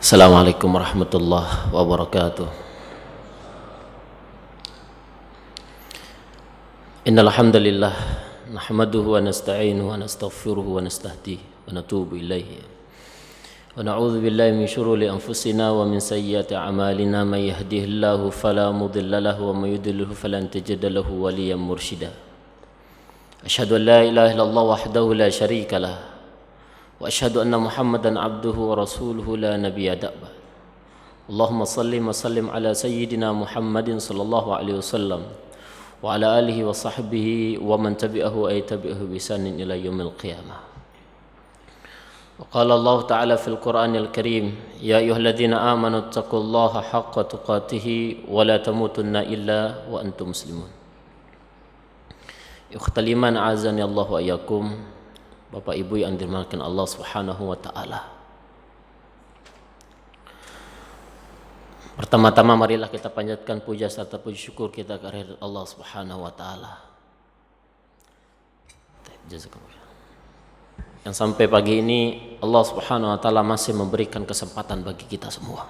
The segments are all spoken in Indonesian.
Assalamualaikum warahmatullahi wabarakatuh. Innal hamdalillah nahmaduhu wa nasta'inuhu wa nastaghfiruhu wa nastahdihi wa natubu ilaihi. Wa na'udzu billahi min shururi anfusina wa min sayyiati a'malina may yahdihillahu fala mudilla lahu wa may yudlilhu falan tajida lahu waliyyan mursyida. Asyhadu an la ilaha illallah wahdahu la syarika lah wa asyhadu anna Muhammadan abduhu wa rasuluhu la nabiyya ba'da. Allahumma salli wa sallim ala sayyidina Muhammadin sallallahu alaihi wasallam wa ala alihi wa sahbihi wa man tabi'ahu ay tabi'ahu bi ihsanin ila yaumil qiyamah. Wa qala Allah ta'ala fil Qur'anil Karim, ya ayyuhalladzina amanu taqullaha haqqa tuqatih wa la tamutunna illa wa antum muslimun. Ikhtaliman azani Allah wa iyyakum. Bapak Ibu yang dirahmati Allah Subhanahu wa taala. Pertama-tama marilah kita panjatkan puja serta puji syukur kita kehadirat Allah Subhanahu wa taala. Yang sampai pagi ini Allah Subhanahu wa taala masih memberikan kesempatan bagi kita semua.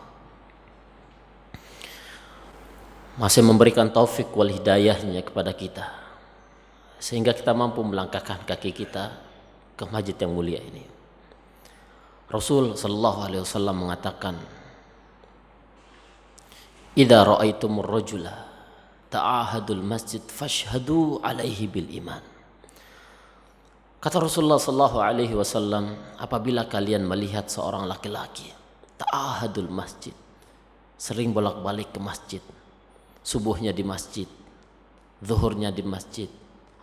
Masih memberikan taufik wal hidayahnya kepada kita. Sehingga kita mampu melangkahkan kaki kita ke masjid yang mulia ini. Rasul sallallahu alaihi wasallam mengatakan, "Idza ra'aitumur rajula ta'ahadul masjid fashhadu alaihi bil iman." Kata Rasulullah sallallahu alaihi wasallam, apabila kalian melihat seorang laki-laki ta'ahadul masjid, sering bolak-balik ke masjid, subuhnya di masjid, zuhurnya di masjid,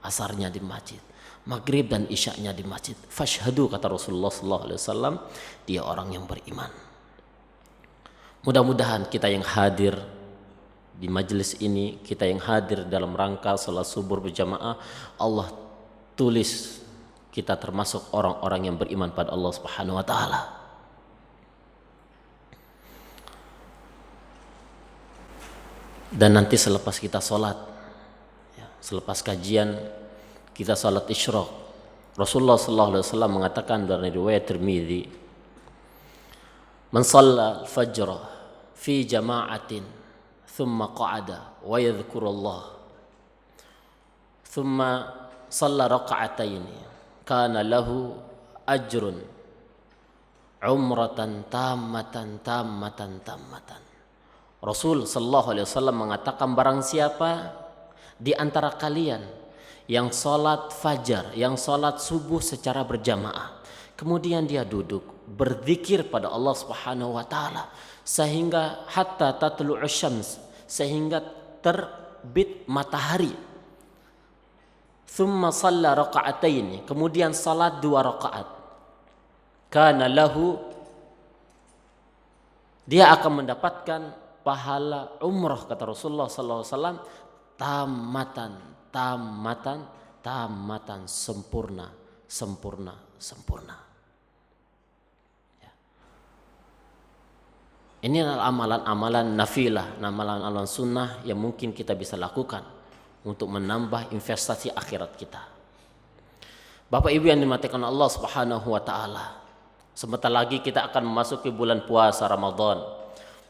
asarnya di masjid, maghrib dan isyaknya di masjid, fashhadu, kata Rasulullah sallallahu alaihi wasallam, dia orang yang beriman. Mudah-mudahan kita yang hadir di majelis ini, kita yang hadir dalam rangka salat subuh berjamaah, Allah tulis kita termasuk orang-orang yang beriman pada Allah Subhanahu wa taala. Dan nanti selepas kita salat, selepas kajian kita salat isyraq, Rasulullah sallallahu alaihi wasallam mengatakan dalam riwayat Tirmidzi, "Man shalla al-fajr fi jama'atin thumma qa'ada wa yadhkurullah thumma shalla raka'ataini kana lahu ajrun umratan tammatan." Rasul sallallahu alaihi wasallam mengatakan, barang siapa di antara kalian yang sholat fajar, yang sholat subuh secara berjamaah, kemudian dia duduk berzikir pada Allah Subhanahu wa taala sehingga hatta tatlu'us syams, sehingga terbit matahari, thumma shalla raka'ataini, kemudian salat 2 rakaat, kana lahu, dia akan mendapatkan pahala umrah, kata Rasulullah sallallahu alaihi wasallam, tamatan, sempurna. Ya. Ini adalah amalan-amalan nafilah, amalan-amalan sunnah yang mungkin kita bisa lakukan untuk menambah investasi akhirat kita. Bapak Ibu yang dimuliakan Allah Subhanahu wa taala, sebentar lagi kita akan memasuki bulan puasa Ramadan,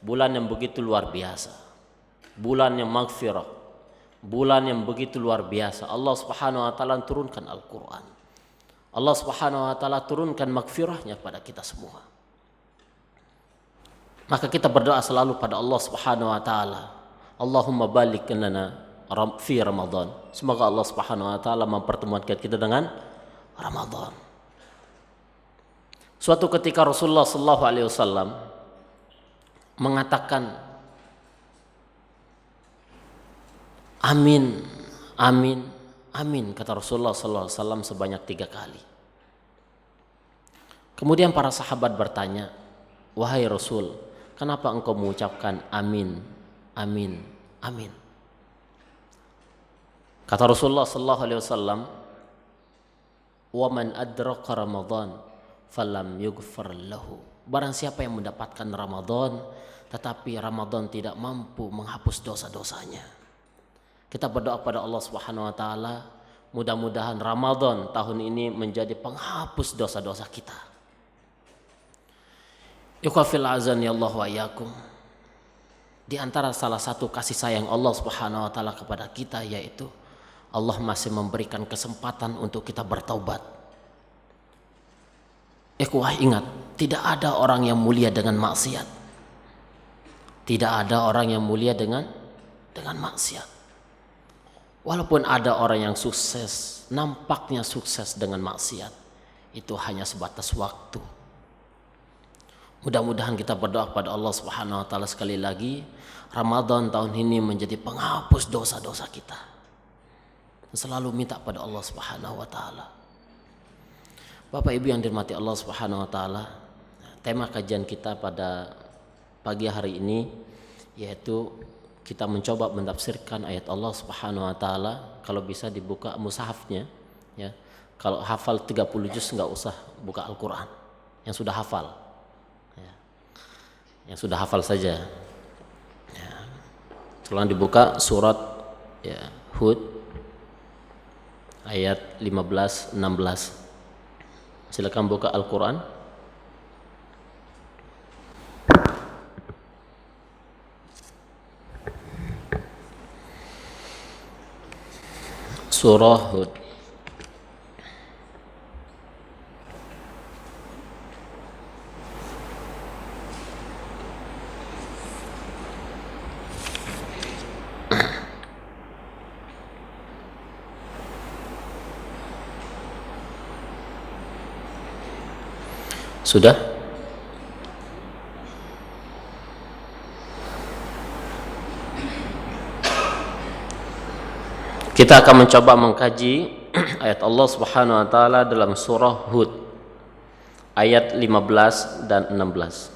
bulan yang begitu luar biasa, bulan yang maghfirah, bulan yang begitu luar biasa. Allah Subhanahu wa taala turunkan Al-Qur'an. Allah Subhanahu wa taala turunkan maghfirahnya kepada kita semua. Maka kita berdoa selalu pada Allah Subhanahu wa taala, Allahumma baligh lana fi Ramadan. Semoga Allah Subhanahu wa taala mempertemukan kita dengan Ramadan. Suatu ketika Rasulullah sallallahu alaihi wasallam mengatakan, amin, amin, amin, kata Rasulullah sallallahu alaihi wasallam sebanyak 3 kali. Kemudian para sahabat bertanya, wahai Rasul, kenapa engkau mengucapkan amin, amin, amin? Kata Rasulullah sallallahu alaihi wasallam, wa man adraka Ramadan falam yughfar lahu. Barang siapa yang mendapatkan Ramadan tetapi Ramadan tidak mampu menghapus dosa-dosanya. Kita berdoa pada Allah Subhanahu wa taala, mudah-mudahan Ramadan tahun ini menjadi penghapus dosa-dosa kita. Ikhwafil azan ya Allah wa iyyakum. Di antara salah satu kasih sayang Allah Subhanahu wa taala kepada kita yaitu Allah masih memberikan kesempatan untuk kita bertaubat. Ikhwah ingat, tidak ada orang yang mulia dengan maksiat. Tidak ada orang yang mulia dengan maksiat. Walaupun ada orang yang sukses, nampaknya sukses dengan maksiat, itu hanya sebatas waktu. Mudah-mudahan kita berdoa kepada Allah Subhanahu wa taala sekali lagi, Ramadan tahun ini menjadi penghapus dosa-dosa kita. Selalu minta pada Allah Subhanahu wa taala. Bapak Ibu yang dirahmati Allah Subhanahu wa taala, tema kajian kita pada pagi hari ini yaitu kita mencoba menafsirkan ayat Allah Subhanahu wa taala. Kalau bisa dibuka mushafnya ya. Kalau hafal 30 juz enggak usah buka Al-Qur'an. Yang sudah hafal. Ya. Yang sudah hafal saja. Ya. Tolong dibuka surat ya, Hud ayat 15 16. Silakan buka Al-Qur'an. Surah Hud. Sudah? Kita akan mencoba mengkaji ayat Allah Subhanahu wa taala dalam surah Hud ayat 15 dan 16.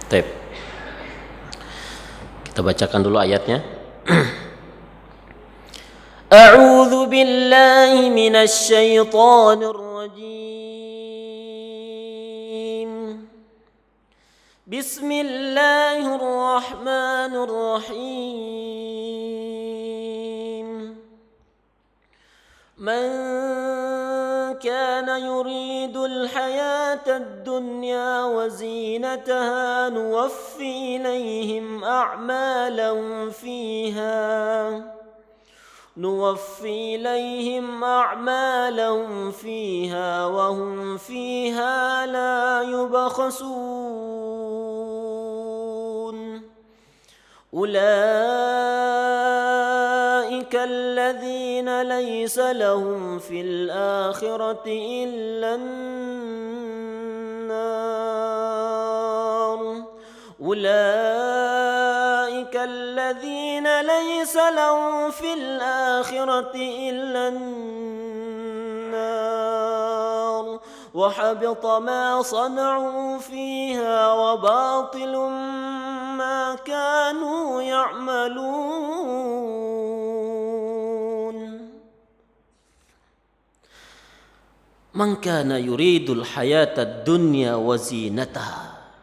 Baik. Kita bacakan dulu ayatnya. A'udzu billahi minasy syaithanir rajim. Bismillahirrahmanirrahim. Man kana yuridul hayatad dunya wa zinataha nuwaffi ilayhim a'malahum fiha wa hum fiha la yubkhasun. Ulaika alladhina laysa lahum fil akhirati illa an-nar. Ulaika alladhina laysa lahum fil akhirati illa an-nar. Wa habita ma sana'u fiha wa batilun ma kanu ya'malun. Man kana yuridul hayatad dunya wa zinataha.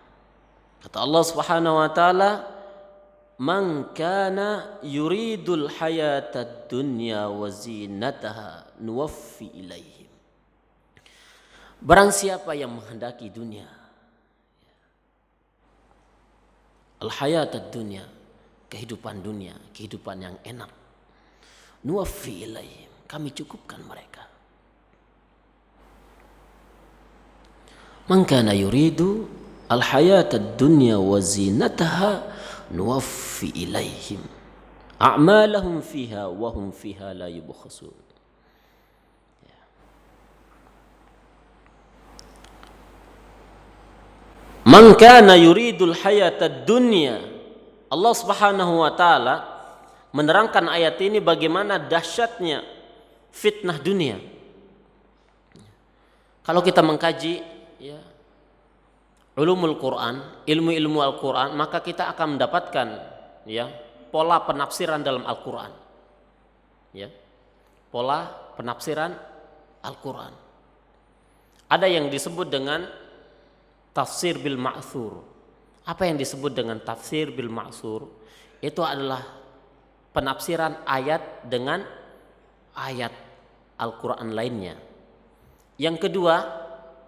Kata Allah Subhanahu wa taala, man kana yuridul hayatad dunya wa zinataha nuwaffi ilaihim. Barang siapa yang menghendaki dunia, al-hayatad dunya, kehidupan dunia, kehidupan yang enak, nuwaffi ilaihim, kami cukupkan mereka. Man kana yuridu al-hayatad dunya wa zinataha nuwaffi ilaihim a'malahum fiha wa hum fiha la yubkhasun. Man kana yuridul hayatad dunya. Allah Subhanahu wa taala menerangkan ayat ini bagaimana dahsyatnya fitnah dunia. Kalau kita mengkaji ya ulumul Quran, ilmu-ilmu Al-Quran, maka kita akan mendapatkan ya pola penafsiran dalam Al-Quran. Ya. Pola penafsiran Al-Quran. Ada yang disebut dengan tafsir bil ma'thur. Apa yang disebut dengan tafsir bil ma'thur? Itu adalah penafsiran ayat dengan ayat Al-Quran lainnya. Yang kedua,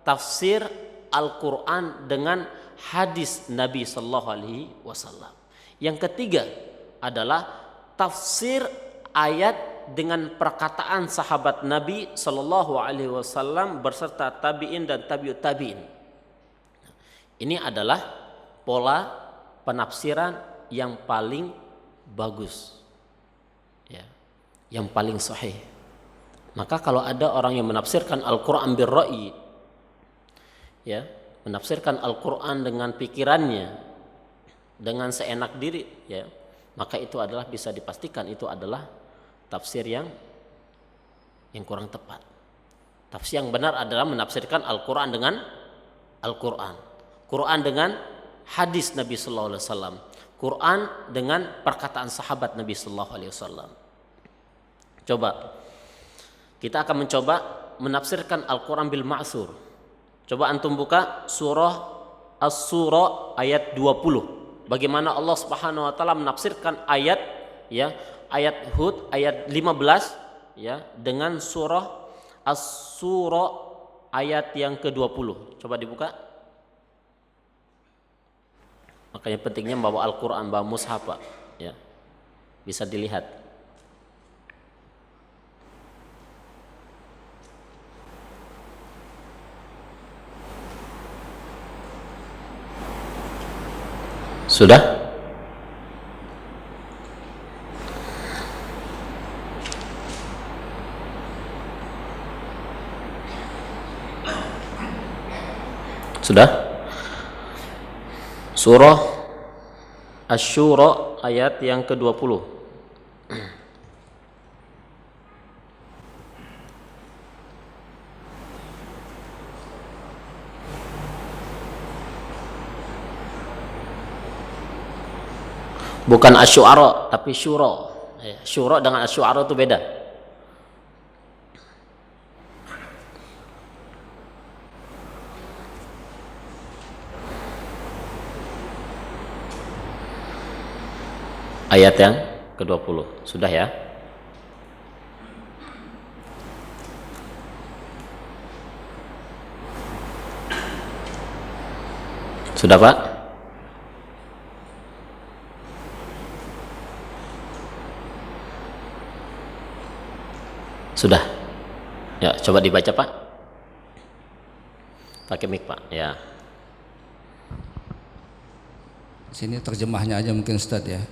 tafsir Al-Quran dengan hadis Nabi Sallallahu Alaihi Wasallam. Yang ketiga adalah tafsir ayat dengan perkataan sahabat Nabi Sallallahu Alaihi Wasallam berserta tabiin dan tabiut tabiin. Ini adalah pola penafsiran yang paling bagus, ya, yang paling sahih. Maka kalau ada orang yang menafsirkan Al-Quran bir-ra'yi, ya, menafsirkan Al-Quran dengan pikirannya, dengan seenak diri, ya, maka itu adalah bisa dipastikan itu adalah tafsir yang kurang tepat. Tafsir yang benar adalah menafsirkan Al-Quran dengan Al-Quran, Quran dengan hadis Nabi Sallallahu Alaihi Wasallam, Quran dengan perkataan sahabat Nabi Sallallahu Alaihi Wasallam. Coba kita akan mencoba menafsirkan Al-Quran bil ma'thur. Coba antum buka surah As-Surah ayat 20. Bagaimana Allah Subhanahu wa taala menafsirkan ayat, ya, ayat Hud ayat 15, ya, dengan surah As-Surah ayat yang ke-20. Coba dibuka. Makanya pentingnya bawa Al-Quran, bawa mushaf, Pak, ya. Bisa dilihat. Sudah? Sudah? Surah Asy-Syura ayat yang ke-20. Bukan Asy-Syu'ara tapi Syura. Syura dengan Asy-Syu'ara itu beda. Ayat yang ke-20. Sudah ya? Sudah, Pak? Sudah. Ya, coba dibaca, Pak. Pakai mic, Pak. Ya. Sini terjemahnya aja mungkin Ustadz ya.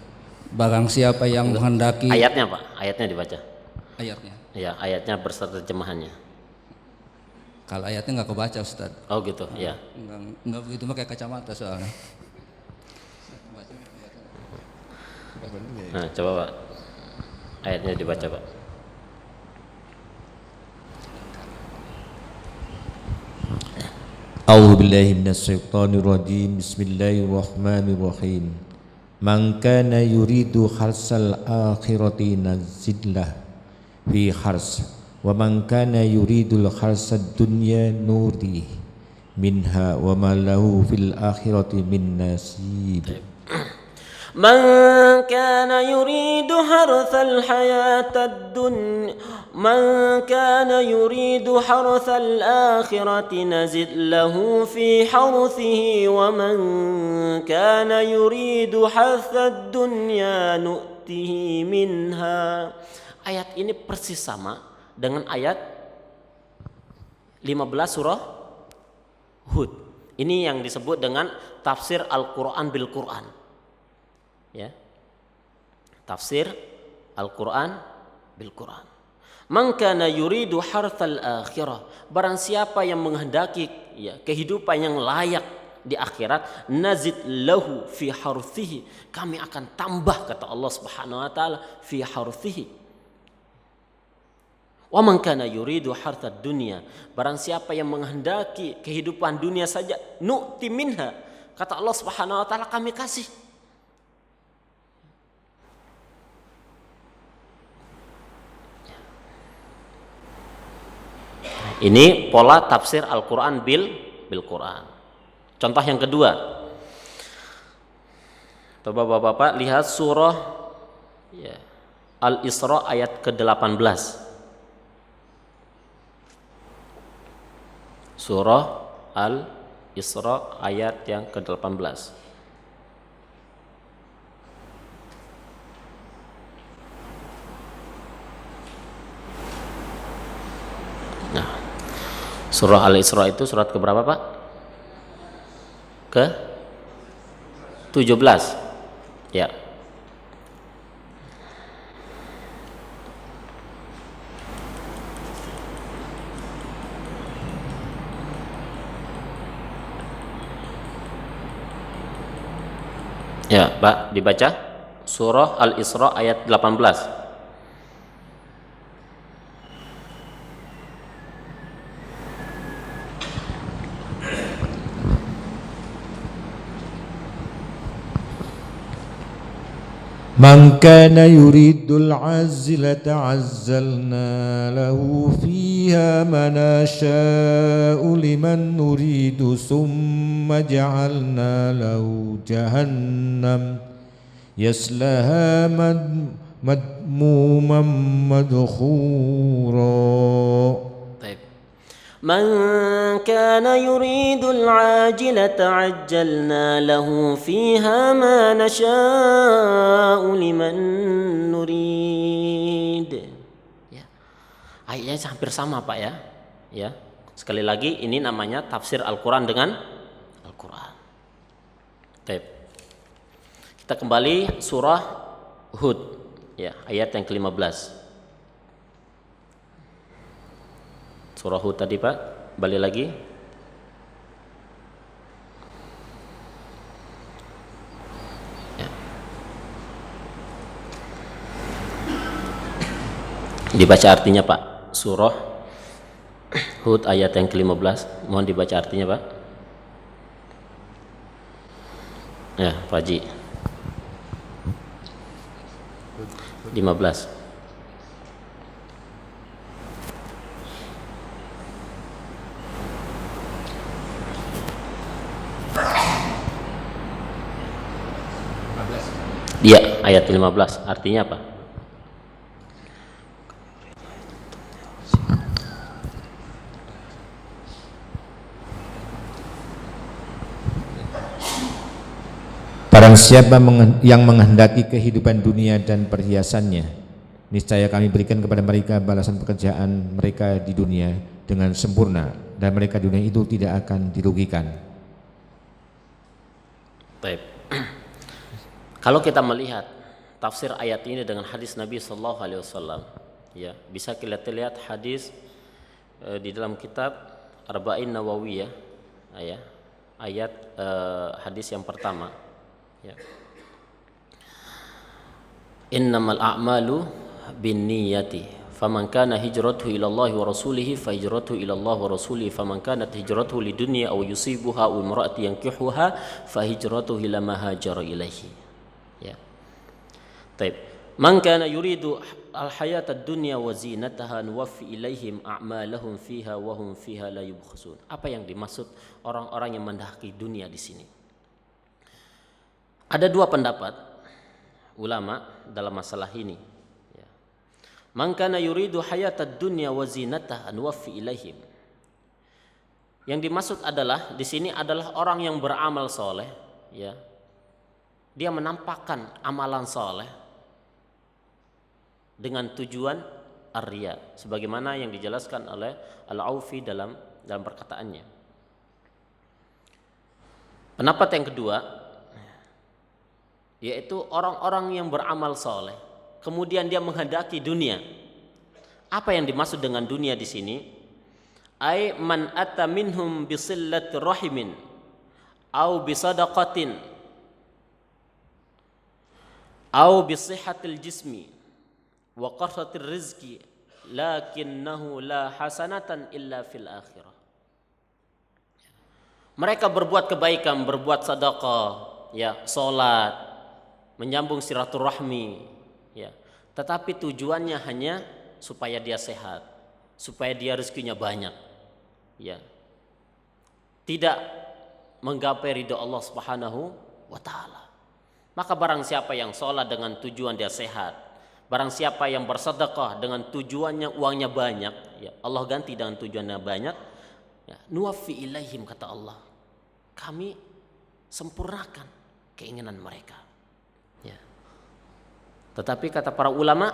Barang siapa yang menghendaki. Ayatnya, Pak. Ayatnya dibaca. Ayatnya. Ya, ayatnya berserta terjemahannya. Kalau ayatnya nggak kebaca Ustadz. Oh gitu, ya. Nggak begitu pakai kacamata soalnya. Nah, coba, Pak. Ayatnya dibaca, Pak. A'udzu billahi minasyaitonir rajim. Bismillahirrahmanirrahim. Man kana yuridu harsal akhirati nazidlah fi hars wa man kana yuridul harsad dunya nudi minha wa ma lahu fil akhirati min nasib. Man kana yuridu harthal hayatad dunya man kana yuridu harthal akhirati nazid lahu fi harthihi wa man kana yuridu harthad dunya nu'tihi minha. Ayat ini persis sama dengan ayat 15 surah Hud. Ini yang disebut dengan tafsir Al-Quran bil Quran. Ya, tafsir Al-Quran bil Quran. Man kana yuridu harthal akhirah, barang siapa yang menghendaki, ya, kehidupan yang layak di akhirat, nazid lahu fi harthihi, kami akan tambah, kata Allah Subhanahu wa taala, fi harthihi. Wa man kana yuridu harthad dunya, barang siapa yang menghendaki kehidupan dunia saja, nu'ti minha, kata Allah Subhanahu wa taala, kami kasih. Ini pola tafsir Al-Quran bil Quran. Contoh yang kedua, coba bapak-bapak lihat surah, ya, Al-Isra ayat ke-18. Surah Al-Isra ayat yang ke-18. Nah, surah Al-Isra itu surat keberapa, Pak? Ke 17. Ya. Ya, Pak, dibaca surah Al-Isra ayat 18. Man kana yuridul azilata azzalna lahu fiha ma nasha'u liman nuridu summa ja'alna lahu jahannam yaslaha madmuman madkhura. من كان يريد العاجلة عجلنا له فيها ما نشاء لمن نريد. Ya. Ayatnya hampir sama, Pak, ya. Ya. Sekali lagi ini namanya tafsir Al-Qur'an dengan Al-Qur'an. Baik. Kita kembali surah Hud, ya, ayat yang ke-15. Surah Hud tadi, Pak, balik lagi. Ya. Dibaca artinya, Pak. Surah Hud ayat yang ke-15. Mohon dibaca artinya, Pak. Ya, Pak Haji. 15. Iya, ayat 15. Artinya apa? Barang siapa yang menghendaki kehidupan dunia dan perhiasannya, niscaya kami berikan kepada mereka balasan pekerjaan mereka di dunia dengan sempurna, dan mereka di dunia itu tidak akan dirugikan. Baik. Kalau kita melihat tafsir ayat ini dengan hadis Nabi Sallallahu Alaihi Wasallam, ya, bisa kita lihat hadis di dalam kitab Arba'in Nawawiyah, ya, ayat hadis yang pertama, ya. Innamal a'malu binniyati, faman kana hijratuhu ila Allah wa rasulihi fa hijratuhu ila Allah wa rasulihi, faman kanat hijratuhu lidunya aw yusibuha aw imra'ati yankihuha fa hijratuhu ila ma hajara ilaihi. Ya. Taib. Man kana yuridu al-hayatad dunya wa zinataha nuwaffi ilaihim a'malahum fiha wa hum fiha la yubkhasun. Apa yang dimaksud orang-orang yang mendaki dunia di sini? Ada dua pendapat ulama dalam masalah ini. Ya. Man kana yuridu hayatad dunya wa zinataha nuwaffi ilaihim. Yang dimaksud adalah di sini adalah orang yang beramal soleh, ya. Dia menampakkan amalan soleh dengan tujuan ar-riya, sebagaimana yang dijelaskan oleh Al-Aufi dalam perkataannya. Pendapat yang kedua, yaitu orang-orang yang beramal soleh, kemudian dia menghendaki dunia. Apa yang dimaksud dengan dunia di sini? Ai man ata minhum bisillati rahimin au bisadaqatin au bisihhatil jismi wa qasratir rizqi lakinnahu la hasanatan illa fil akhirah. Mereka berbuat kebaikan, berbuat sedekah, ya, salat, menyambung silaturahmi, ya. Tetapi tujuannya hanya supaya dia sehat, supaya dia rezekinya banyak, ya. Tidak menggapai ridho Allah Subhanahu wa taala. Maka barang siapa yang sholat dengan tujuan dia sehat, barang siapa yang bersedekah dengan tujuannya uangnya banyak, ya, Allah ganti dengan tujuannya banyak, Ya, nuwaffi ilaihim, kata Allah, kami sempurnakan keinginan mereka. Ya. Tetapi kata para ulama,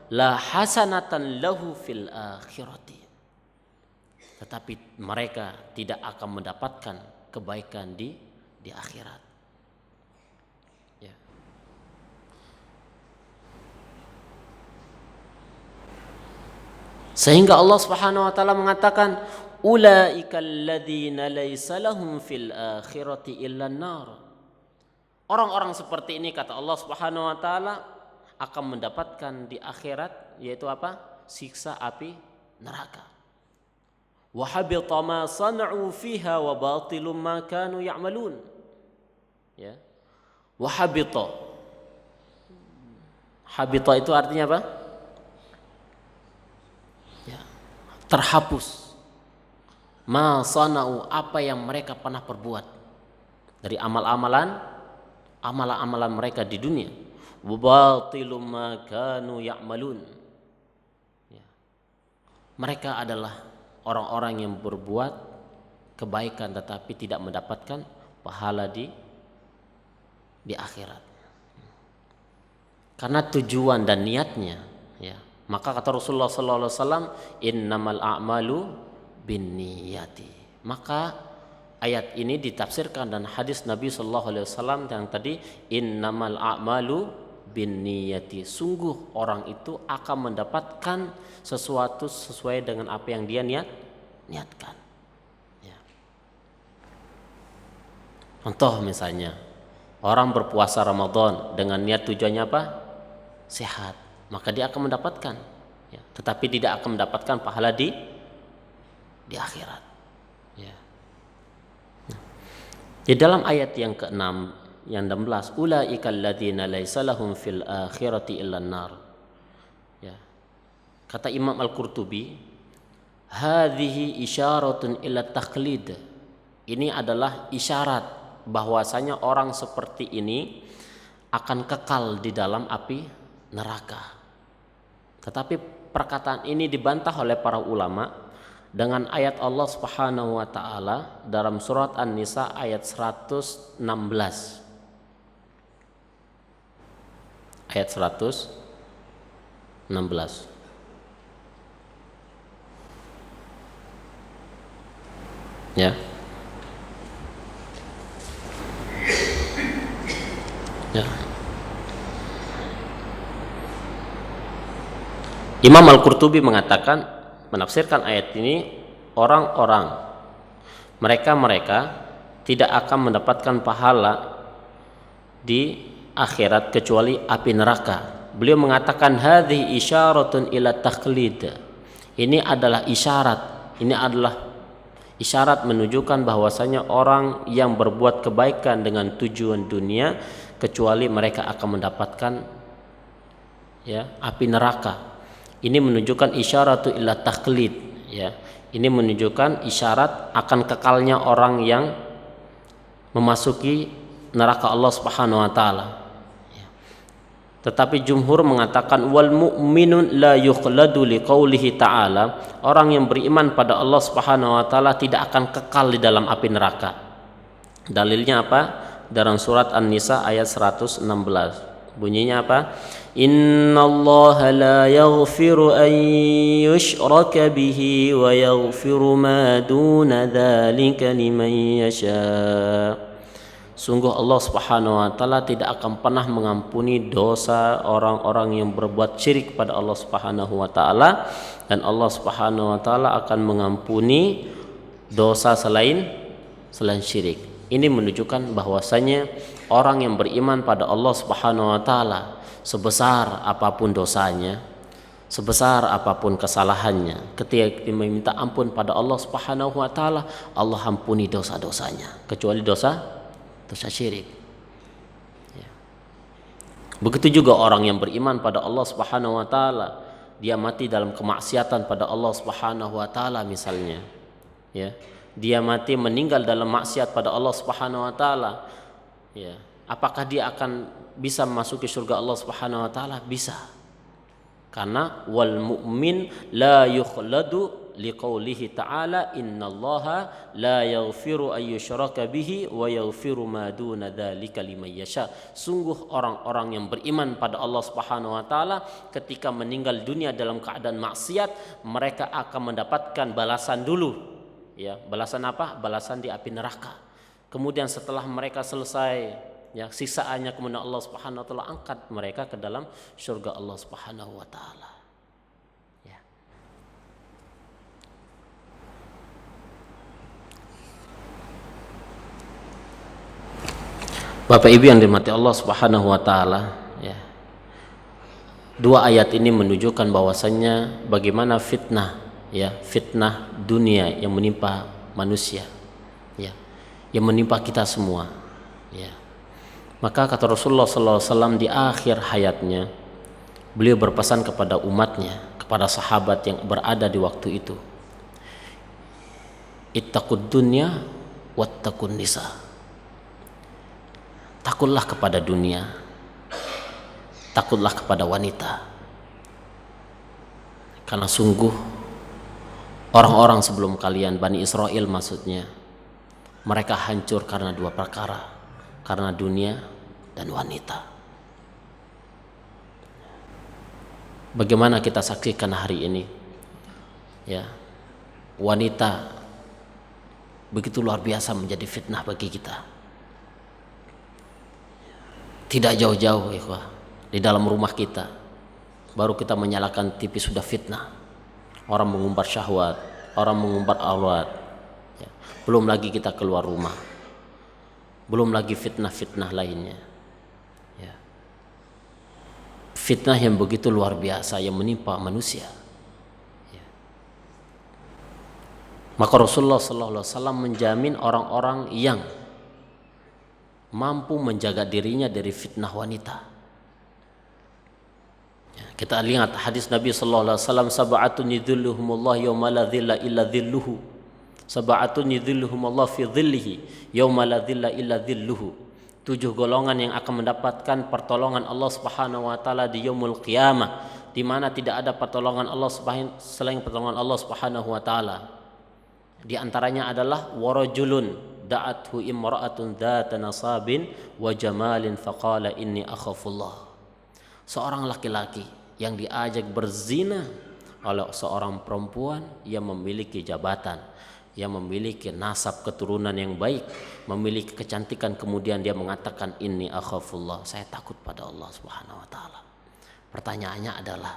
la hasanatan lahu fil akhirati. Tetapi mereka tidak akan mendapatkan kebaikan di akhirat. Ya. Sehingga Allah Subhanahu wa taala mengatakan, ulaikal ladzina laisa lahum fil akhirati illa an-nar. Orang-orang seperti ini, kata Allah Subhanahu wa taala, akan mendapatkan di akhirat yaitu apa? Siksa api neraka. Wa habita ma sana'u fiha wa batilum ma kanu ya'malun. Ya. Wa habita. Habita itu artinya apa? Ya. Terhapus. Ma sana'u, apa yang mereka pernah perbuat dari amalan mereka di dunia. Wa batilum ma kanu ya'malun. Ya. Mereka adalah orang-orang yang berbuat kebaikan tetapi tidak mendapatkan pahala di akhirat. Karena tujuan dan niatnya, ya. Maka kata Rasulullah sallallahu alaihi wasallam, innamal a'malu binniyati. Maka ayat ini ditafsirkan dan hadis Nabi sallallahu alaihi wasallam yang tadi, innamal a'malu binniyati. Sungguh orang itu akan mendapatkan sesuatu sesuai dengan apa yang dia niatkan. Ya. Contoh misalnya, orang berpuasa Ramadan dengan niat tujuannya apa? Sehat, maka dia akan mendapatkan. Ya. Tetapi tidak akan mendapatkan pahala di akhirat. Ya. Di dalam ayat yang ke-6, yang 16, ulaikal ladzina laisa lahum fil akhirati illa an-nar. Ya. Kata Imam Al-Qurtubi, hadhihi isyaratun ila taqlid. Ini adalah isyarat bahwasanya orang seperti ini akan kekal di dalam api neraka. Tetapi perkataan ini dibantah oleh para ulama dengan ayat Allah Subhanahu wa taala dalam surat An-Nisa ayat 116. Ayat 116. Ya. Ya. Imam Al-Qurtubi mengatakan, menafsirkan ayat ini, orang-orang mereka tidak akan mendapatkan pahala di akhirat kecuali api neraka. Beliau mengatakan hadhihi isyaratun ila taqlid. Ini adalah isyarat menunjukkan bahwasanya orang yang berbuat kebaikan dengan tujuan dunia kecuali mereka akan mendapatkan api neraka. Ini menunjukkan isyaratu ila taqlid, ya. Ini menunjukkan isyarat akan kekalnya orang yang memasuki neraka Allah Subhanahu wa taala. Tetapi jumhur mengatakan wal mu'minun la yukhladu liqaulihi ta'ala, orang yang beriman pada Allah Subhanahu wa taala tidak akan kekal di dalam api neraka. Dalilnya apa? Dalam surat An-Nisa ayat 116. Bunyinya apa? Innallaha la yaghfiru an yushraka bihi wa yaghfiru ma duna dzalika liman yasha. Sungguh Allah Subhanahu wa taala tidak akan pernah mengampuni dosa orang-orang yang berbuat syirik pada Allah Subhanahu wa taala, dan Allah Subhanahu wa taala akan mengampuni dosa selain syirik. Ini menunjukkan bahwasanya orang yang beriman pada Allah Subhanahu wa taala, sebesar apapun dosanya, sebesar apapun kesalahannya, ketika dia meminta ampun pada Allah Subhanahu wa taala, Allah ampuni dosa-dosanya kecuali dosa syirik. Ya. Begitu juga orang yang beriman pada Allah Subhanahu wa taala, dia mati dalam kemaksiatan pada Allah Subhanahu wa taala misalnya. Ya. Dia mati meninggal dalam maksiat pada Allah Subhanahu wa taala. Ya. Apakah dia akan bisa memasuki surga Allah Subhanahu wa taala? Bisa. Karena wal mu'min la yukhladu liqaulihi ta'ala innallaha la yaghfiru ay yushraka bihi wa yaghfiru ma duna dzalika liman yasha. Sungguh orang-orang yang beriman pada Allah Subhanahu wa taala ketika meninggal dunia dalam keadaan maksiat, mereka akan mendapatkan balasan dulu. Ya, balasan apa? Balasan di api neraka. Kemudian setelah mereka selesai ya siksaannya, kemudian Allah Subhanahu wa taala angkat mereka ke dalam surga Allah Subhanahu wa taala. Bapak Ibu yang dirahmati Allah Subhanahu wa taala, ya. Dua ayat ini menunjukkan bahwasannya bagaimana fitnah, ya, fitnah dunia yang menimpa manusia, ya, yang menimpa kita semua, ya. Maka kata Rasulullah SAW di akhir hayatnya, beliau berpesan kepada umatnya, kepada sahabat yang berada di waktu itu, ittaqud dunya wattaqun nisa. Takutlah kepada dunia, takutlah kepada wanita. Karena sungguh orang-orang sebelum kalian, Bani Israel maksudnya, mereka hancur karena dua perkara, karena dunia dan wanita. Bagaimana kita saksikan hari ini, ya, wanita begitu luar biasa menjadi fitnah bagi kita. Tidak jauh-jauh, ikhwah, di dalam rumah kita baru kita menyalakan TV sudah fitnah. Orang mengumbar syahwat, orang mengumbar aurat, ya. Belum lagi kita keluar rumah, belum lagi fitnah-fitnah lainnya, ya. Fitnah yang begitu luar biasa yang menimpa manusia, ya. Maka Rasulullah SAW menjamin orang-orang yang mampu menjaga dirinya dari fitnah wanita. Ya, kita lihat hadis Nabi sallallahu alaihi wasallam, sab'atun yudhilluhumullah yauma la dhilla illa dhilluhu. Sab'atun yudhilluhumullah fi dhillihi yauma la dhilla illa dhilluhu. 7 golongan yang akan mendapatkan pertolongan Allah Subhanahu wa taala di yaumul qiyamah, di mana tidak ada pertolongan Allah selain pertolongan Allah Subhanahu wa taala. Di antaranya adalah warajulun da'athu imra'atun dzata nasabin wa jamalin faqala inni akhafullah. Seorang laki-laki yang diajak berzina oleh seorang perempuan yang memiliki jabatan, yang memiliki nasab keturunan yang baik, memiliki kecantikan, kemudian dia mengatakan inni akhafullah, saya takut pada Allah Subhanahu wa taala. Pertanyaannya adalah,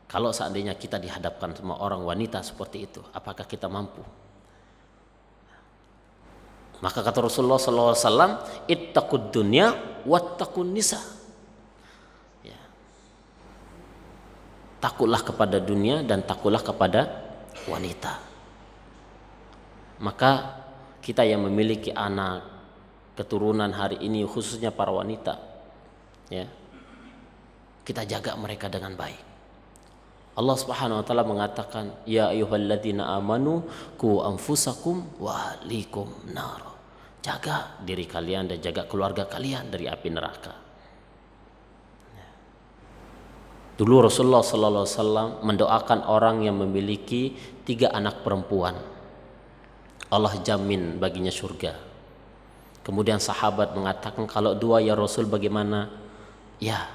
kalau seandainya kita dihadapkan sama orang wanita seperti itu, apakah kita mampu? Maka kata Rasulullah SAW, ittaqud dunya wattaqun nisa. Ya. Takutlah kepada dunia dan takutlah kepada wanita. Maka kita yang memiliki anak keturunan hari ini, khususnya para wanita, ya, kita jaga mereka dengan baik. Allah Subhanahu wa taala mengatakan, ya ayyuhalladzina amanu qu anfusakum wa ahlikum nar. Jaga diri kalian dan jaga keluarga kalian dari api neraka. Dulu Rasulullah sallallahu alaihi wasallam mendoakan orang yang memiliki 3 anak perempuan, Allah jamin baginya surga. Kemudian sahabat mengatakan, kalau 2 ya Rasul bagaimana? Ya,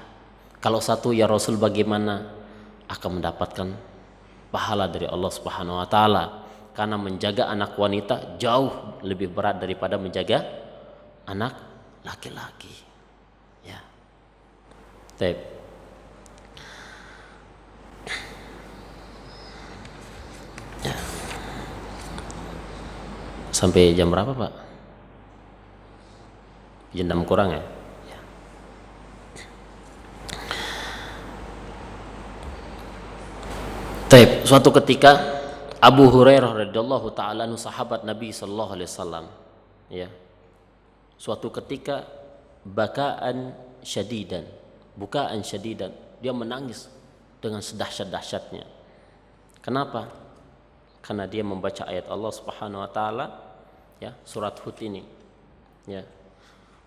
kalau 1 ya Rasul bagaimana? Akan mendapatkan pahala dari Allah Subhanahu wa taala, karena menjaga anak wanita jauh lebih berat daripada menjaga anak laki-laki, ya. Baik. Ya. Sampai jam berapa, Pak? Jam 6 kurang ya? Taib. Suatu ketika Abu Hurairah radhiyallahu taala anhu, sahabat Nabi sallallahu alaihi wasallam, ya. Suatu ketika bukaan syadidan, dia menangis dengan sedahsyat-dahsyatnya. Kenapa? Karena dia membaca ayat Allah Subhanahu wa taala, ya, surat Hud ini, ya.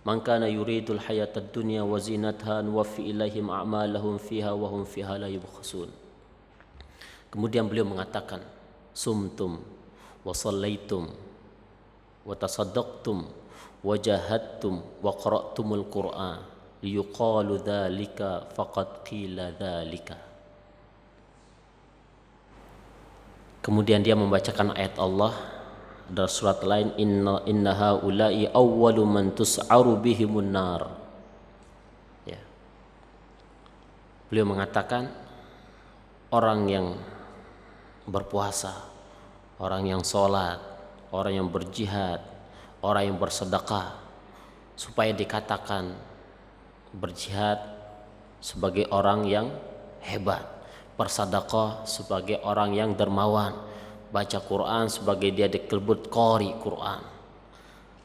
Man kana yuridul hayatad dunya wa zinataha wa fi ilaihim a'malahum fiha wa hum fiha la yubkhasun. Kemudian beliau mengatakan, sumtum wa sallaitum wa tasaddaqtum wa jahadtum wa qara'tumul Qur'an liyuqalu dzalika faqad qila dzalika. Kemudian dia membacakan ayat Allah dalam surat lain, inna haula'i awwalu man tus'aru bihimun nar. Ya. Beliau mengatakan orang yang berpuasa, orang yang sholat, orang yang berjihad, orang yang bersedekah, supaya dikatakan berjihad sebagai orang yang hebat, bersedekah sebagai orang yang dermawan, baca Quran sebagai dia dikelbut qari Quran.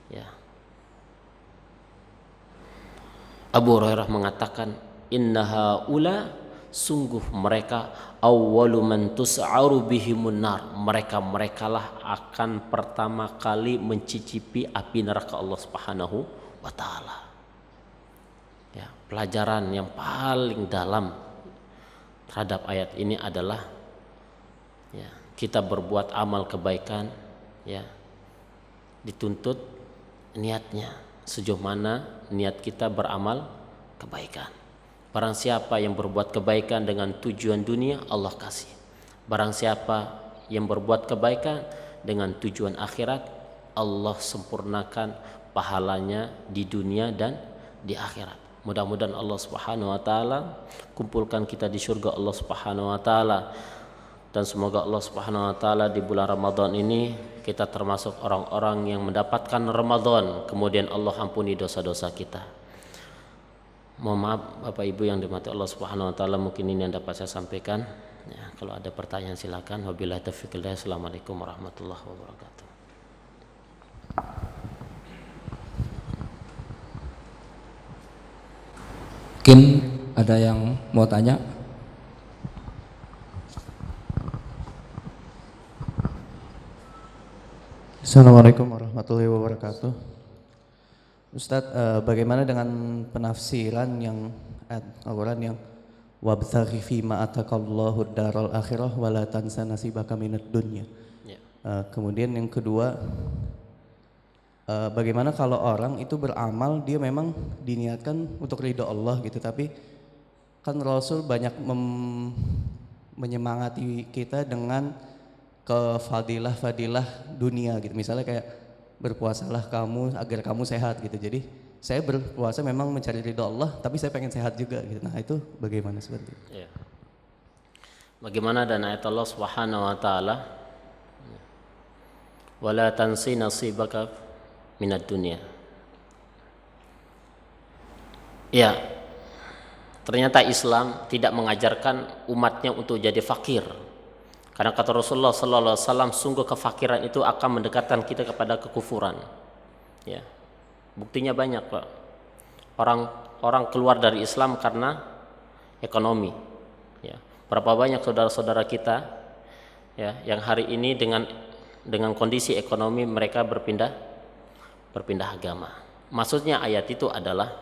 Ya. Abu Hurairah mengatakan, inna haula, sungguh mereka awwalu man tus'aru bihimun nar, mereka-merekalah akan pertama kali mencicipi api neraka Allah Subhanahu wa taala. Ya, pelajaran yang paling dalam terhadap ayat ini adalah ya, kita berbuat amal kebaikan, ya, dituntut niatnya sejauh mana niat kita beramal kebaikan. Barang siapa yang berbuat kebaikan dengan tujuan dunia, Allah kasih. Barang siapa yang berbuat kebaikan dengan tujuan akhirat, Allah sempurnakan pahalanya di dunia dan di akhirat. Mudah-mudahan Allah Subhanahu wa taala kumpulkan kita di surga Allah Subhanahu wa taala. Dan semoga Allah Subhanahu wa taala di bulan Ramadan ini kita termasuk orang-orang yang mendapatkan Ramadan, kemudian Allah ampuni dosa-dosa kita. Mohon maaf Bapak Ibu yang dirahmati Allah Subhanahu wa taala, mungkin ini yang dapat saya sampaikan. Ya, kalau ada pertanyaan silakan. Wabillahi taufiq wal hidayah. Assalamualaikum warahmatullahi wabarakatuh. Mungkin ada yang mau tanya? Assalamualaikum warahmatullahi wabarakatuh. Ustadz, bagaimana dengan penafsiran yang Al-Quran yang wabtaghi fima atakallahu daral akhirah wala tansa nasibaka minad dunya. Kemudian yang kedua, bagaimana kalau orang itu beramal, dia memang diniatkan untuk ridho Allah gitu, tapi kan Rasul banyak menyemangati kita dengan ke fadilah-fadilah dunia gitu. Misalnya kayak berpuasalah kamu agar kamu sehat gitu. Jadi saya berpuasa memang mencari ridho Allah, tapi saya pengen sehat juga gitu. Nah itu bagaimana seperti itu? Ya. Bagaimana dan ayat Allah Subhanahu wa taala, wala tansi nasibaka minad dunya. Ya, ternyata Islam tidak mengajarkan umatnya untuk jadi fakir. Karena kata Rasulullah sallallahu alaihi wasallam, sungguh kefakiran itu akan mendekatkan kita kepada kekufuran. Ya. Buktinya banyak, Pak. Orang keluar dari Islam karena ekonomi. Ya. Berapa banyak saudara-saudara kita ya yang hari ini dengan kondisi ekonomi mereka berpindah agama. Maksudnya ayat itu adalah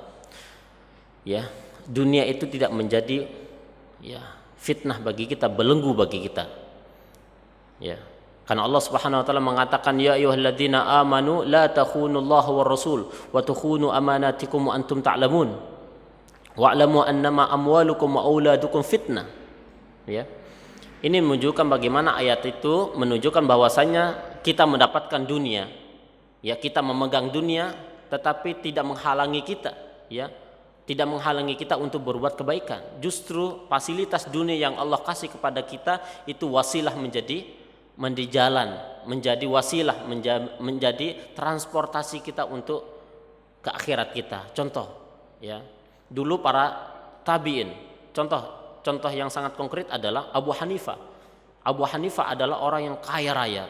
ya, dunia itu tidak menjadi ya fitnah bagi kita, belenggu bagi kita. Ya, karena Allah Subhanahu wa taala mengatakan, ya ayyuhalladzina amanu la takhunullaha war rasul wa takhunu amanatikum wa antum ta'lamun wa'lamu annama amwalukum wa auladukum fitnah. Ya. Ini menunjukkan bagaimana ayat itu menunjukkan bahwasanya kita mendapatkan dunia. Ya, kita memegang dunia tetapi tidak menghalangi kita, ya. Tidak menghalangi kita untuk berbuat kebaikan. Justru fasilitas dunia yang Allah kasih kepada kita itu wasilah menjadi jalan, menjadi wasilah, menjadi transportasi kita untuk ke akhirat kita. Contoh, ya, dulu para tabi'in, contoh yang sangat konkret adalah Abu Hanifah. Abu Hanifah adalah orang yang kaya raya,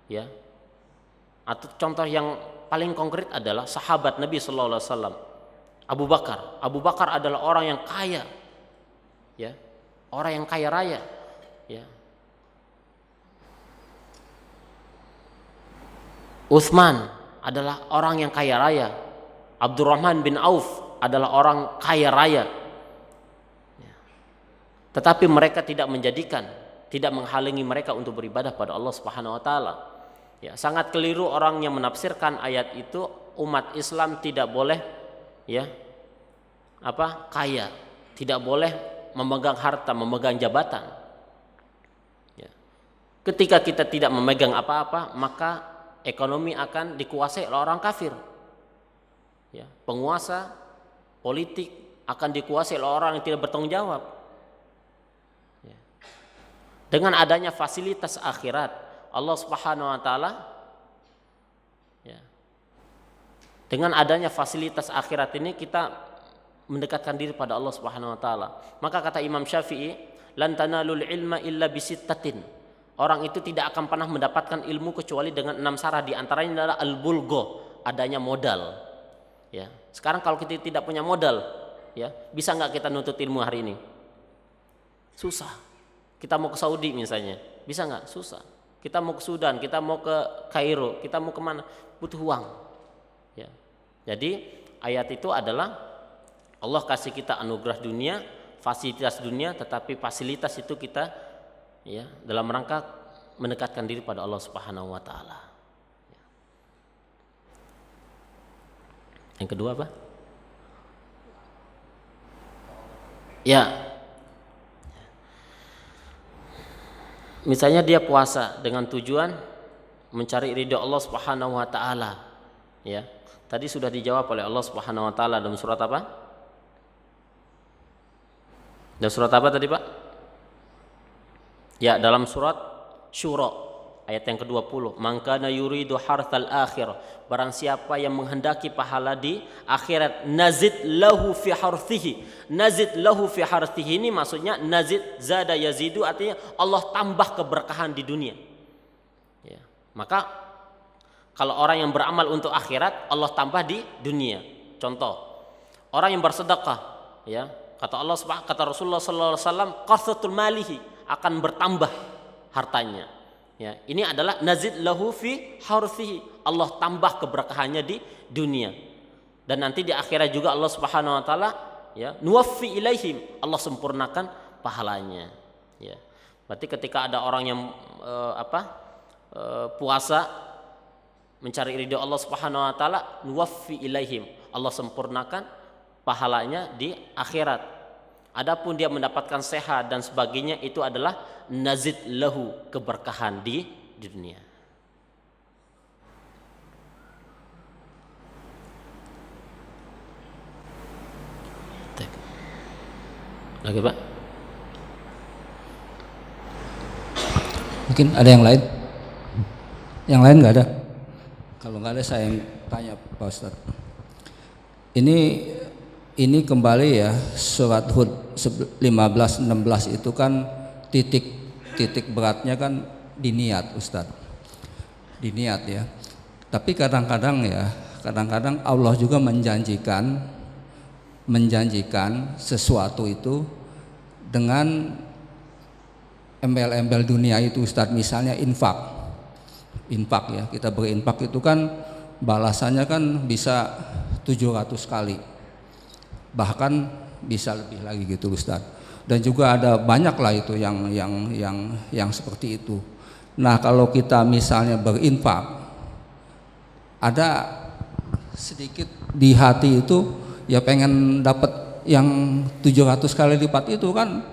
ya. Atau contoh yang paling konkret adalah sahabat Nabi Sallallahu Alaihi Wasallam, Abu Bakar. Abu Bakar adalah orang yang kaya, ya, orang yang kaya raya, ya. Utsman adalah orang yang kaya raya. Abdurrahman bin Auf adalah orang kaya raya. Tetapi mereka tidak menjadikan tidak menghalangi mereka untuk beribadah pada Allah Subhanahu wa taala. Ya, sangat keliru orang yang menafsirkan ayat itu umat Islam tidak boleh kaya, tidak boleh memegang harta, memegang jabatan. Ya. Ketika kita tidak memegang apa-apa, maka ekonomi akan dikuasai oleh orang kafir. Ya, penguasa politik akan dikuasai oleh orang yang tidak bertanggung jawab. Ya. Dengan adanya fasilitas akhirat, Allah Subhanahu wa taala dengan adanya fasilitas akhirat ini kita mendekatkan diri pada Allah Subhanahu wa taala. Maka kata Imam Syafi'i, lan tanalul ilma illa bisittatin. Orang itu tidak akan pernah mendapatkan ilmu kecuali dengan 6 syarat, di antaranya adalah al-bulgho, adanya modal. Ya. Sekarang kalau kita tidak punya modal, ya, bisa nggak kita nuntut ilmu hari ini? Susah. Kita mau ke Saudi misalnya, bisa nggak? Susah. Kita mau ke Sudan, kita mau ke Kairo, kita mau kemana? Butuh uang. Ya. Jadi ayat itu adalah Allah kasih kita anugerah dunia, fasilitas dunia, tetapi fasilitas itu kita dalam rangka mendekatkan diri pada Allah Subhanahu wa taala. Yang kedua apa? Ya. Misalnya dia puasa dengan tujuan mencari ridha Allah Subhanahu wa taala. Ya. Tadi sudah dijawab oleh Allah Subhanahu wa taala dalam surat apa? Dalam surat apa tadi, Pak? Ya, dalam surat Syura ayat yang ke-20. Man kana yuridu harthal akhir, barang siapa yang menghendaki pahala di akhirat, nazid lahu fi harthihi. Nazid lahu fi harthihi ini maksudnya nazid zada yazidu, artinya Allah tambah keberkahan di dunia. Ya. Maka kalau orang yang beramal untuk akhirat, Allah tambah di dunia. Contoh, orang yang bersedekah, ya, kata Rasulullah sallallahu alaihi wasallam, qathatul malihi, akan bertambah hartanya. Ya, ini adalah nazid lahu fi harthihi, Allah tambah keberkahannya di dunia. Dan nanti di akhirat juga Allah Subhanahu wa taala nuwaffi ilaihim, Allah sempurnakan pahalanya. Ya. Berarti ketika ada orang yang puasa mencari ridha Allah Subhanahu wa taala, nuwaffi ilaihim, Allah sempurnakan pahalanya di akhirat. Adapun dia mendapatkan sehat dan sebagainya, itu adalah nazid lahu, keberkahan di dunia. Lagi, Pak? Mungkin ada yang lain? Yang lain nggak ada? Kalau nggak ada saya yang tanya Pak Ustadz. Ini kembali ya, surat Hud 15-16 itu kan titik beratnya kan di niat, Ustadz. Di niat ya. Tapi kadang-kadang Allah juga menjanjikan sesuatu itu dengan embel-embel dunia itu, Ustadz. Misalnya infak ya, kita berinfak itu kan balasannya kan bisa 700 kali, bahkan bisa lebih lagi gitu, Ustaz. Dan juga ada banyak lah itu yang seperti itu. Nah, kalau kita misalnya berinfak, ada sedikit di hati itu ya pengen dapat yang 700 kali lipat itu kan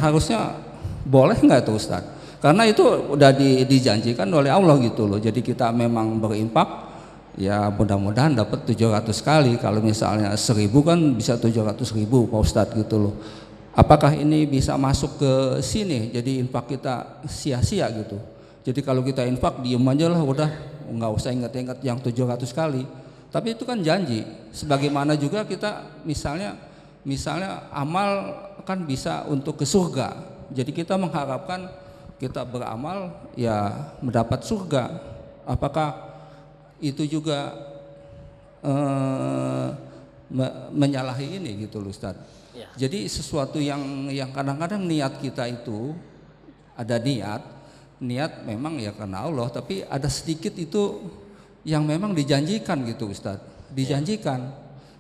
harusnya boleh nggak itu, Ustaz? Karena itu udah dijanjikan oleh Allah gitu loh. Jadi kita memang berinfak, ya mudah-mudahan dapat 700 kali. Kalau misalnya 1000 kan bisa 700.000 Pak Ustadz gitu loh. Apakah ini bisa masuk ke sini? Jadi infak kita sia-sia gitu. Jadi kalau kita infak diem aja lah, udah nggak usah ingat-ingat yang 700 kali. Tapi itu kan janji. Sebagaimana juga kita misalnya amal kan bisa untuk ke surga. Jadi kita mengharapkan kita beramal ya mendapat surga. Apakah itu juga menyalahi ini gitu loh, Ustaz? Ya. Jadi sesuatu yang kadang-kadang niat kita itu ada niat memang ya karena Allah, tapi ada sedikit itu yang memang dijanjikan gitu, Ustaz. Dijanjikan.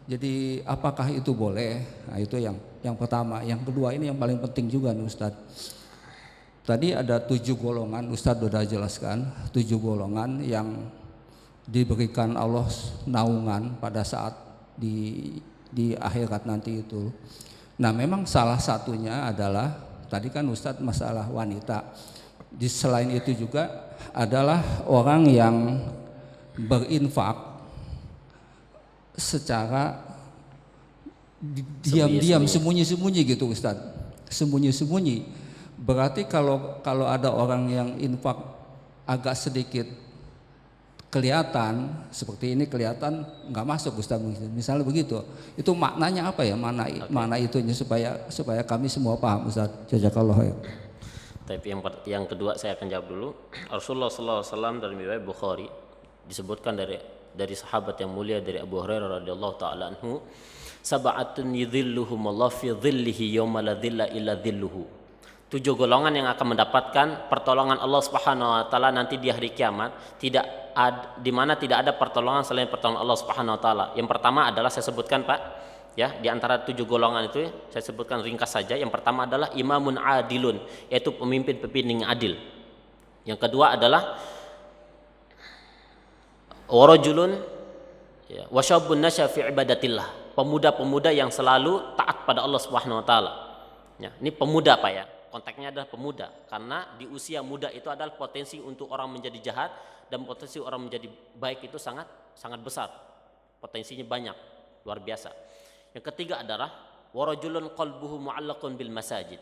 Jadi apakah itu boleh? Nah, itu yang pertama. Yang kedua ini yang paling penting juga nih, Ustaz. Tadi ada 7 golongan, Ustadz sudah jelaskan 7 golongan yang diberikan Allah naungan pada saat di akhirat nanti itu. Nah, memang salah satunya adalah tadi kan Ustadz masalah wanita. Selain itu juga adalah orang yang berinfak secara diam-diam, sembunyi-sembunyi gitu Ustadz, sembunyi-sembunyi. Berarti kalau ada orang yang infak agak sedikit kelihatan, seperti ini kelihatan nggak masuk Ustadz, misalnya begitu, itu maknanya apa ya, mana itunya supaya kami semua paham Ustadz. Jazakallah khair. Tapi yang kedua saya akan jawab dulu. Rasulullah SAW dalam riwayat Bukhari disebutkan dari sahabat yang mulia, dari Abu Hurairah radhiyallahu taala anhu, sab'atun yudhilluhum Allah fi dhillihi yauma la dhilla illa dhilluhu. 7 golongan yang akan mendapatkan pertolongan Allah Subhanahu wa taala nanti di hari kiamat, di mana tidak ada pertolongan selain pertolongan Allah Subhanahu wa taala. Yang pertama adalah saya sebutkan Pak, ya, di antara 7 golongan itu saya sebutkan ringkas saja. Yang pertama adalah imamun adilun, yaitu pemimpin yang adil. Yang kedua adalah warajulun, ya, wasyabun nasya fi ibadatillah, pemuda-pemuda yang selalu taat pada Allah Subhanahu wa taala. Ya, ini pemuda Pak ya. Konteksnya adalah pemuda, karena di usia muda itu adalah potensi untuk orang menjadi jahat dan potensi orang menjadi baik itu sangat besar. Potensinya banyak, luar biasa. Yang ketiga adalah warajulun qalbuhu mu'allaqun bil masajid.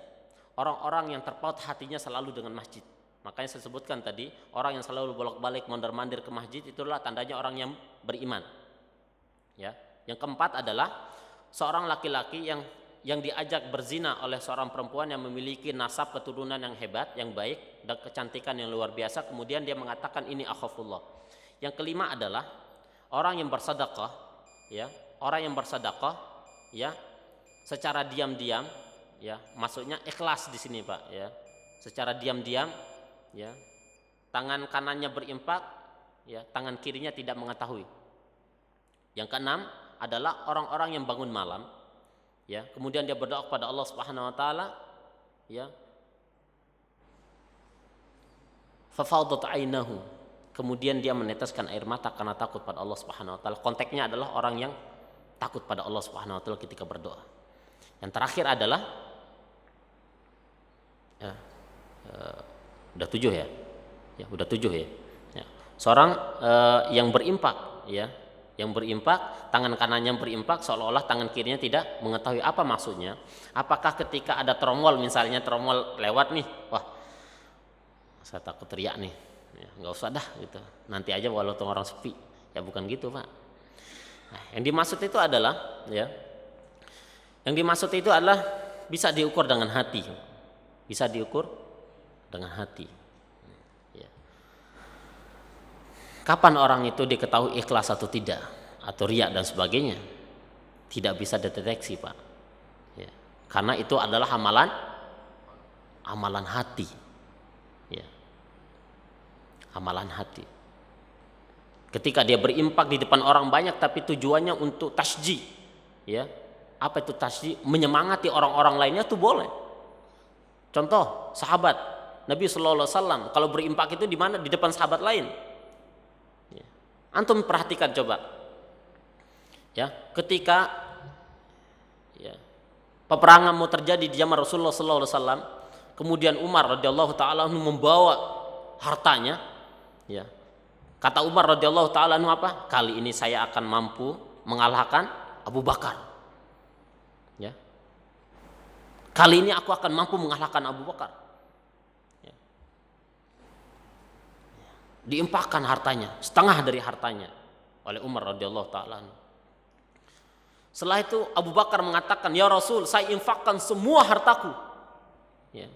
Orang-orang yang terpaut hatinya selalu dengan masjid. Makanya saya sebutkan tadi, orang yang selalu bolak-balik mondar-mandir ke masjid itulah tandanya orang yang beriman. Ya. Yang keempat adalah seorang laki-laki yang diajak berzina oleh seorang perempuan yang memiliki nasab keturunan yang hebat, yang baik dan kecantikan yang luar biasa, kemudian dia mengatakan ini akhafullah. Yang kelima adalah orang yang bersedekah, ya, orang yang bersedekah, ya, secara diam-diam, ya, maksudnya ikhlas di sini Pak, ya, secara diam-diam, ya, tangan kanannya berinfak, ya, tangan kirinya tidak mengetahui. Yang keenam adalah orang-orang yang bangun malam, ya, kemudian dia berdoa kepada Allah Subhanahu wa taala, ya, fafadat ainahu, kemudian dia meneteskan air mata karena takut pada Allah Subhanahu wa taala. Konteksnya adalah orang yang takut pada Allah Subhanahu wa taala ketika berdoa. Yang terakhir adalah ya, udah 7 ya. Ya, udah 7 ya. Ya. Seorang yang berimpak, ya, yang berimpak, tangan kanannya berimpak seolah-olah tangan kirinya tidak mengetahui. Apa maksudnya? Apakah ketika ada tromol, misalnya tromol lewat nih, wah saya takut teriak nih, ya, nggak usah dah gitu, nanti aja walaupun orang sepi. Ya bukan gitu Pak. Nah, yang dimaksud itu adalah, ya, yang dimaksud itu adalah bisa diukur dengan hati, bisa diukur dengan hati. Ya. Kapan orang itu diketahui ikhlas atau tidak, atau riya dan sebagainya, tidak bisa dideteksi Pak, ya. Karena itu adalah amalan hati, ya. Amalan hati. Ketika dia berimpak di depan orang banyak tapi tujuannya untuk tasji, ya, apa itu tasji? Menyemangati orang-orang lainnya itu boleh. Contoh sahabat Nabi Sallallahu Alaihi Wasallam kalau berimpak itu di mana? Di depan sahabat lain. Ya. Antum perhatikan coba, ya, ketika, ya, peperangan mau terjadi di zaman Rasulullah Sallallahu Alaihi Wasallam, kemudian Umar radhiyallahu taala membawa hartanya, ya, kata Umar radhiyallahu taala apa? Kali ini saya akan mampu mengalahkan Abu Bakar, ya, kali ini aku akan mampu mengalahkan Abu Bakar. Ya. Diimpakkan hartanya, setengah dari hartanya oleh Umar radhiyallahu taala. Setelah itu Abu Bakar mengatakan, ya Rasul, saya infakkan semua hartaku. Ya.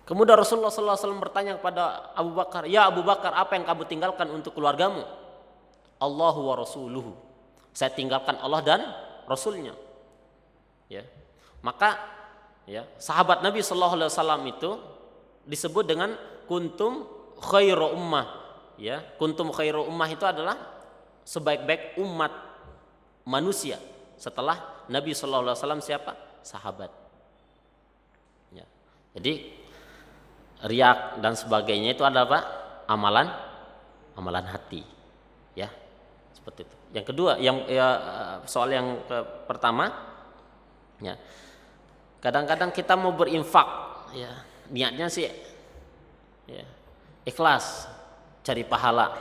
Kemudian Rasulullah SAW bertanya kepada Abu Bakar, ya Abu Bakar, apa yang kamu tinggalkan untuk keluargamu? Allahu wa rasuluhu, saya tinggalkan Allah dan Rasulnya. Ya. Maka, ya, sahabat Nabi SAW itu disebut dengan kuntum khairu ummah. Ya, kuntum khairu ummah itu adalah sebaik-baik umat manusia setelah Nabi SAW siapa? Sahabat. Ya. Jadi riak dan sebagainya itu adalah apa? Amalan hati, ya, seperti itu. Yang kedua, soal yang pertama, ya, kadang-kadang kita mau berinfak, ya, niatnya sih, ya, ikhlas, cari pahala,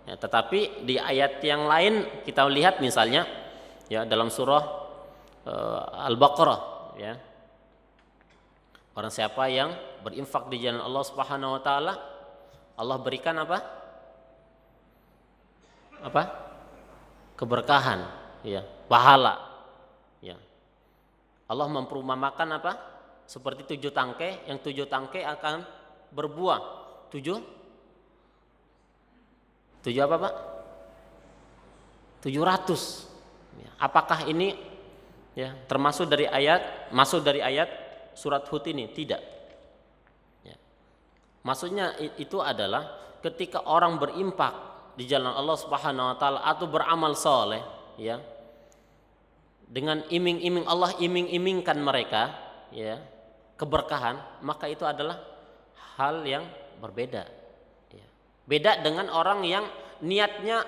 ya, tetapi di ayat yang lain kita lihat misalnya, ya, dalam surah Al-Baqarah, ya, orang siapa yang berinfak di jalan Allah Subhanahu wa taala, Allah berikan apa? Keberkahan, ya, pahala, ya. Allah memperumpamakan apa? Seperti 7 tangkai, yang 7 tangkai akan berbuah 7 apa, Pak? 700. Ya. Apakah ini, ya, masuk dari ayat surat Hud ini? Tidak. Ya. Maksudnya itu adalah ketika orang berinfak di jalan Allah Subhanahu wa taala atau beramal soleh, ya, dengan iming-iming Allah iming-imingkan mereka, ya, keberkahan, maka itu adalah hal yang berbeda, ya. Beda dengan orang yang niatnya,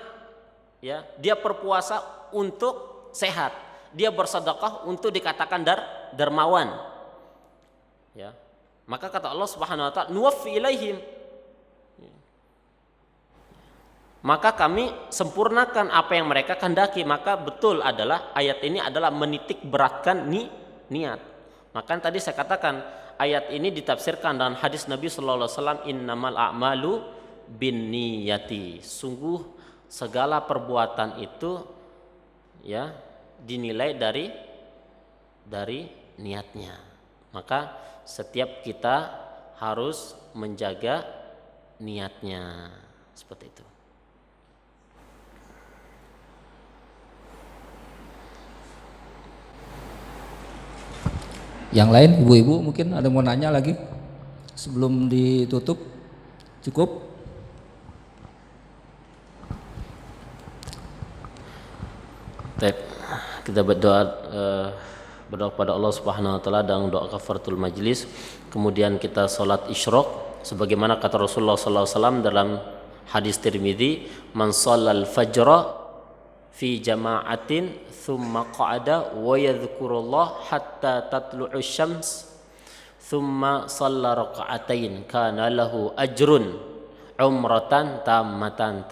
ya, dia berpuasa untuk sehat, dia bersedekah untuk dikatakan dermawan, ya. Maka kata Allah Subhanahu wa taala, nuwaffi ilaihim, maka kami sempurnakan apa yang mereka kehendaki. Maka betul adalah ayat ini adalah menitik beratkan niat. Maka tadi saya katakan ayat ini ditafsirkan dengan hadis Nabi sallallahu alaihi wasallam, innamal a'malu binniyati. Sungguh segala perbuatan itu, ya, dinilai dari niatnya. Maka setiap kita harus menjaga niatnya, seperti itu. Yang lain, ibu-ibu mungkin ada mau nanya lagi sebelum ditutup? Cukup? Baik, kita berdoa pada Allah Subhanahu wa taala dan doa kafaratul majlis. Kemudian kita salat isyraq sebagaimana kata Rasulullah sallallahu alaihi wasallam dalam hadis Tirmidzi, man shallal fajra fi jama'atin thumma qa'ada wa yadhkurullah hatta tatlu'u syams thumma shalla raka'atain kana lahu ajrun umratan tammatan.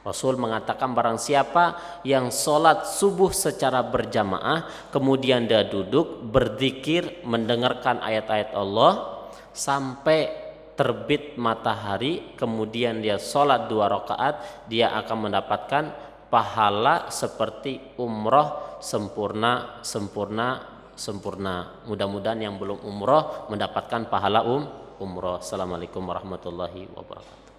Rasul mengatakan barang siapa yang sholat subuh secara berjamaah kemudian dia duduk berzikir mendengarkan ayat-ayat Allah sampai terbit matahari, kemudian dia sholat 2 rakaat, dia akan mendapatkan pahala seperti umroh sempurna. Mudah-mudahan yang belum umroh mendapatkan pahala umroh. Assalamualaikum warahmatullahi wabarakatuh.